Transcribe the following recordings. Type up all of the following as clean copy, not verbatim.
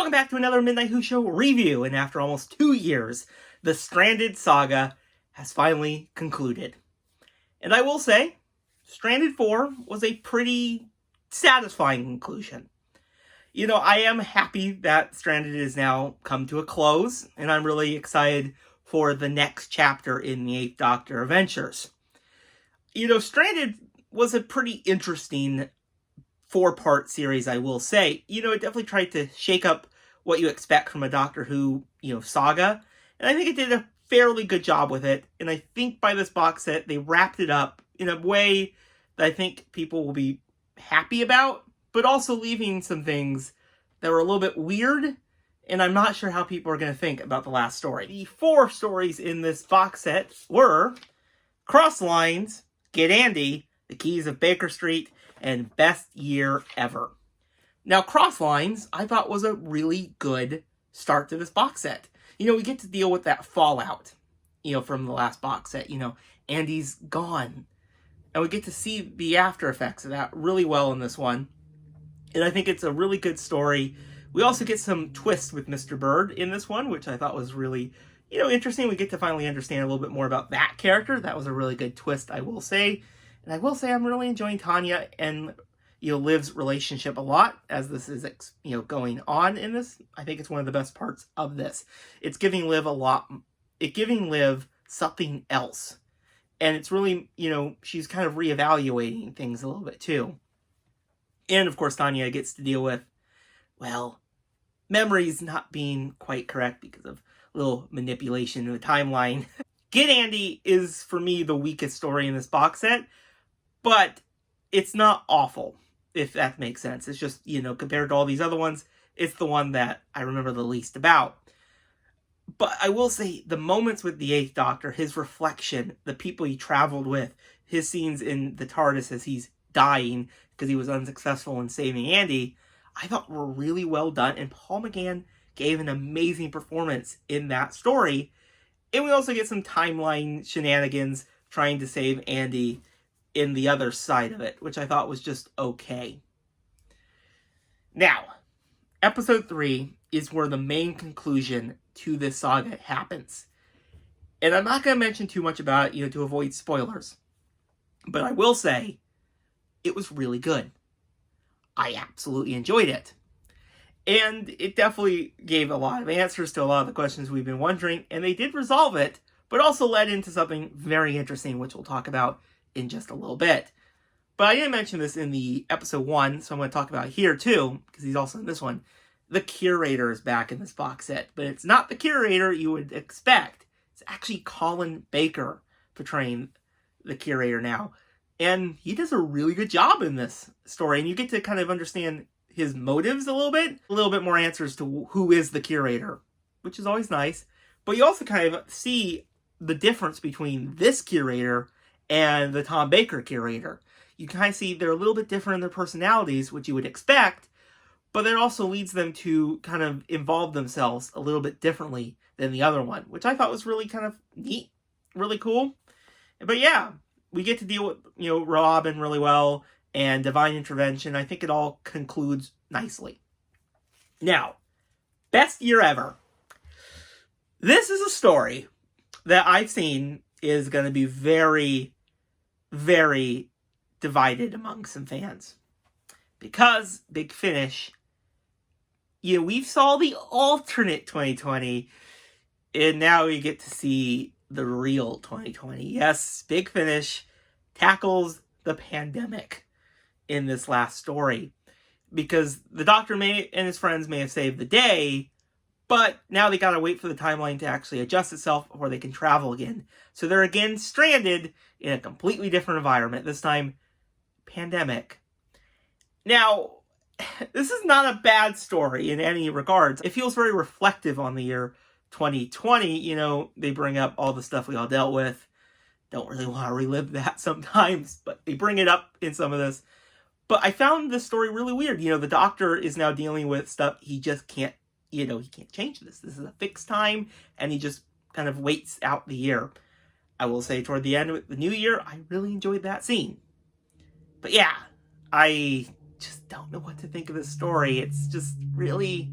Welcome back to another Midnight Who Show review, and after almost 2 years, the Stranded saga has finally concluded. And I will say, Stranded 4 was a pretty satisfying conclusion. I am happy that Stranded is now come to a close, and I'm really excited for the next chapter in the Eighth Doctor adventures. Stranded was a pretty interesting 4-part series, I will say. It definitely tried to shake up what you expect from a Doctor Who, saga. And I think it did a fairly good job with it. And I think by this box set, they wrapped it up in a way that I think people will be happy about, but also leaving some things that were a little bit weird. And I'm not sure how people are going to think about the last story. The 4 stories in this box set were Cross Lines, Get Andy, The Keys of Baker Street, and Best Year Ever. Now, Cross Lines, I thought was a really good start to this box set. We get to deal with that fallout, from the last box set. Andy's gone. And we get to see the after effects of that really well in this one. And I think it's a really good story. We also get some twists with Mr. Bird in this one, which I thought was really, interesting. We get to finally understand a little bit more about that character. That was a really good twist, I will say. And I will say I'm really enjoying Tanya and, Liv's relationship a lot as this is, going on in this. I think it's one of the best parts of this. It's giving Liv giving Liv something else. And it's really, she's kind of reevaluating things a little bit too. And of course, Tanya gets to deal with, memories not being quite correct because of a little manipulation in the timeline. Get Andy is, for me, the weakest story in this box set. But it's not awful, if that makes sense. It's just, compared to all these other ones, it's the one that I remember the least about. But I will say, the moments with the Eighth Doctor, his reflection, the people he traveled with, his scenes in the TARDIS as he's dying because he was unsuccessful in saving Andy, I thought were really well done. And Paul McGann gave an amazing performance in that story. And we also get some timeline shenanigans trying to save Andy in the other side of it, which I thought was just okay. Now, episode 3 is where the main conclusion to this saga happens. And I'm not going to mention too much about it, to avoid spoilers. But I will say, it was really good. I absolutely enjoyed it. And it definitely gave a lot of answers to a lot of the questions we've been wondering, and they did resolve it, but also led into something very interesting, which we'll talk about in just a little bit. But I didn't mention this in the episode 1, so I'm going to talk about it here too, because he's also in this one. The Curator is back in this box set, but it's not the Curator you would expect. It's actually Colin Baker portraying the Curator now. And he does a really good job in this story, and you get to kind of understand his motives a little bit more answers to who is the Curator, which is always nice. But you also kind of see the difference between this Curator and the Tom Baker Curator. You kind of see they're a little bit different in their personalities, which you would expect, but that also leads them to kind of involve themselves a little bit differently than the other one, which I thought was really kind of neat, really cool. But yeah, we get to deal with, Robin really well and divine intervention. I think it all concludes nicely. Now, Best Year Ever. This is a story that I've seen is going to be very, very divided among some fans. Because Big Finish, we saw the alternate 2020, and now we get to see the real 2020. Yes, Big Finish tackles the pandemic in this last story. Because the Doctor and his friends may have saved the day, but now they gotta wait for the timeline to actually adjust itself before they can travel again. So they're again stranded in a completely different environment, this time pandemic. Now, this is not a bad story in any regards. It feels very reflective on the year 2020. They bring up all the stuff we all dealt with. Don't really want to relive that sometimes, but they bring it up in some of this. But I found this story really weird. The Doctor is now dealing with stuff he just can't, he can't change this. This is a fixed time, and he just kind of waits out the year. I will say toward the end of the new year, I really enjoyed that scene. But yeah, I just don't know what to think of this story. It's just really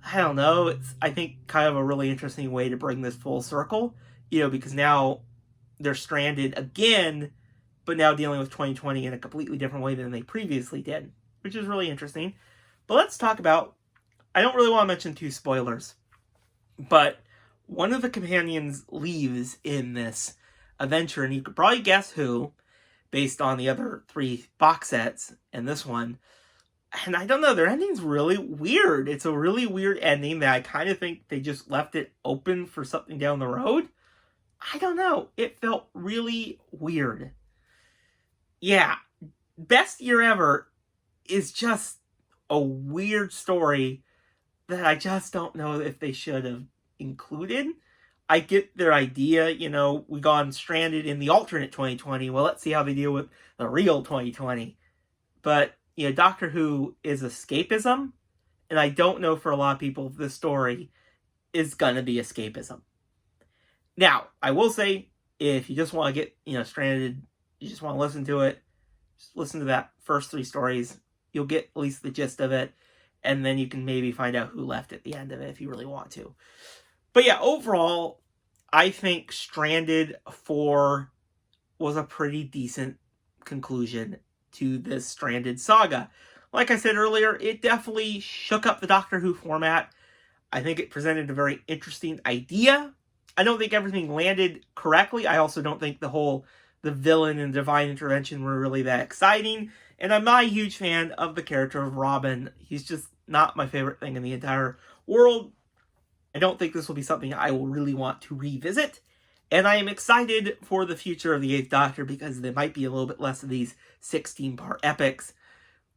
I don't know, it's, I think, kind of a really interesting way to bring this full circle, because now they're stranded again, but now dealing with 2020 in a completely different way than they previously did, which is really interesting. But let's talk about, I don't really want to mention two spoilers, but one of the companions leaves in this adventure, and you could probably guess who, based on the other 3 box sets and this one. And I don't know, their ending's really weird. It's a really weird ending that I kind of think they just left it open for something down the road. I don't know. It felt really weird. Yeah, Best Year Ever is just a weird story that I just don't know if they should have included. I get their idea, we gone stranded in the alternate 2020. Well, let's see how they deal with the real 2020. But Doctor Who is escapism, and I don't know for a lot of people if this story is gonna be escapism. Now, I will say, if you just want to get, stranded, you just want to listen to it, just listen to that first 3 stories. You'll get at least the gist of it, and then you can maybe find out who left at the end of it if you really want to. But yeah, overall, I think Stranded 4 was a pretty decent conclusion to this Stranded saga. Like I said earlier, it definitely shook up the Doctor Who format. I think it presented a very interesting idea. I don't think everything landed correctly. I also don't think the villain and divine intervention were really that exciting. And I'm not a huge fan of the character of Robin. He's just not my favorite thing in the entire world. I don't think this will be something I will really want to revisit. And I am excited for the future of the 8th Doctor because there might be a little bit less of these 16-part epics,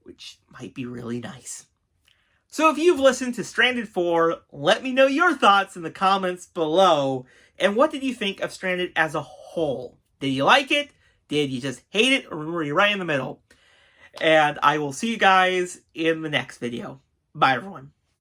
which might be really nice. So if you've listened to Stranded 4, let me know your thoughts in the comments below. And what did you think of Stranded as a whole? Did you like it? Did you just hate it? Or were you right in the middle? And I will see you guys in the next video. Bye, everyone.